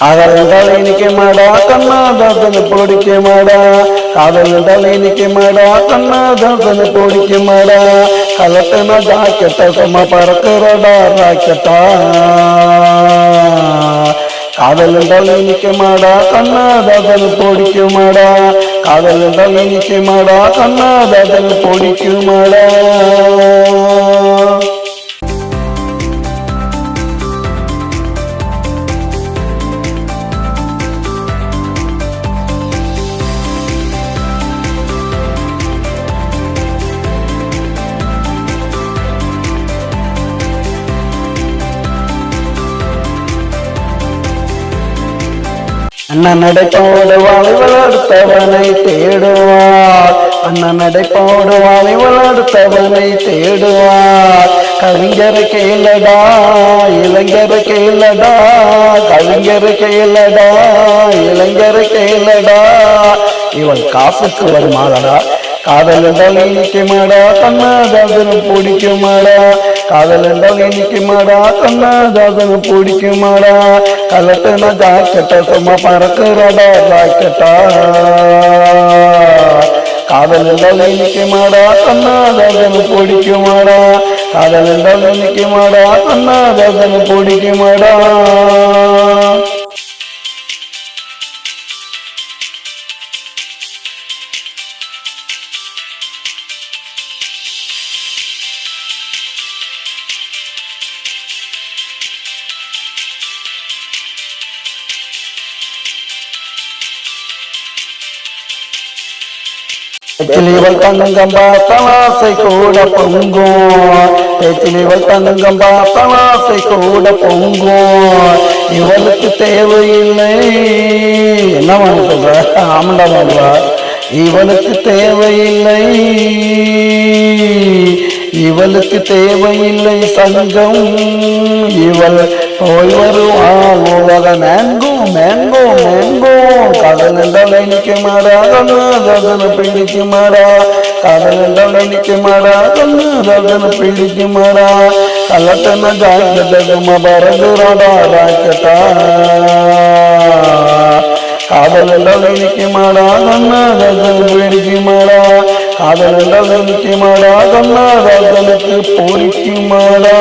காதல் என்றால் இனிக்க மாடா கண்ணாதாசனை பிடிக்க மாடா. காதல் என்றால் இனிக்க மாடா கண்ணாதாசனை பிடிக்க மாடா. கலட்டின ஜாக்கெட்ட சும்மா பறக்கிறடா ராக்கெட்டா. காதல் என்றால் இனிக்க மாடா கண்ணாதாசனை பிடிக்க மாடா. காதல் என்றால் இனிக்க மாடா கண்ணாதாசனை பிடிக்க மாடா. அண்ணன் நடைப்போடு வாழை வளர்த்தவனை தேடுவார். அண்ணன் நடைப்போடு வாழை வளர்த்தவனை தேடுவார். கவிஞர் கேளடா இளைஞர் கேளடா. கவிஞர் கேளடா இளைஞர் கேளடா. இவள் காசுக்கு வருமாடா. காதல் என்றால் இனிக்க மாடா கண்ணாதாசனை பிடிக்க மாடா. காதல் என்றால் இனிக்க மாடா கண்ணாதாசனை பிடிக்க மாடா. கலட்டின ஜாக்கெட்ட சும்மா பறக்கிறடா ராக்கெட்டா. காதல் என்றால் இனிக்க மாடா கண்ணாதாசனை பிடிக்க மாடா. காதல் என்றால் இனிக்க மாடா கண்ணாதாசனை பிடிக்க மாடா. பேச்சிலிவள் தங்கம் பார்த்தலாசை கூட பொங்கும். பேச்சிலிவள் தங்கம் பார்த்தலாசை கூட பொங்கும். இவளுக்கு தேவையில்லை என்ன சொல்ற ஆமண்டா மாடுவா. இவளுக்கு தேவையில்லை இவளுக்கு தேவையில்லை சங்கம். இவள் போய் வருவாள் உலக மேங்கோ மேங்கோ மேங்கோ. காதல் என்றால் இனிக்க மாடா கண்ணாதாசனை பிடிக்க மாடா. காதல் என்றால் இனிக்க மாடா கண்ணாதாசனை பிடிக்க மாடா. கலட்டின ஜாக்கெட்ட சும்மா பறந்துராடா ராக்கெட்டா. காதல் என்றால் இனிக்க மாடா கண்ணாதாசனை பிடிக்க மாடா. காதல் என்றால் இனிக்க மாடா கண்ணாதாசனுக்கு பிடிக்க மாடா.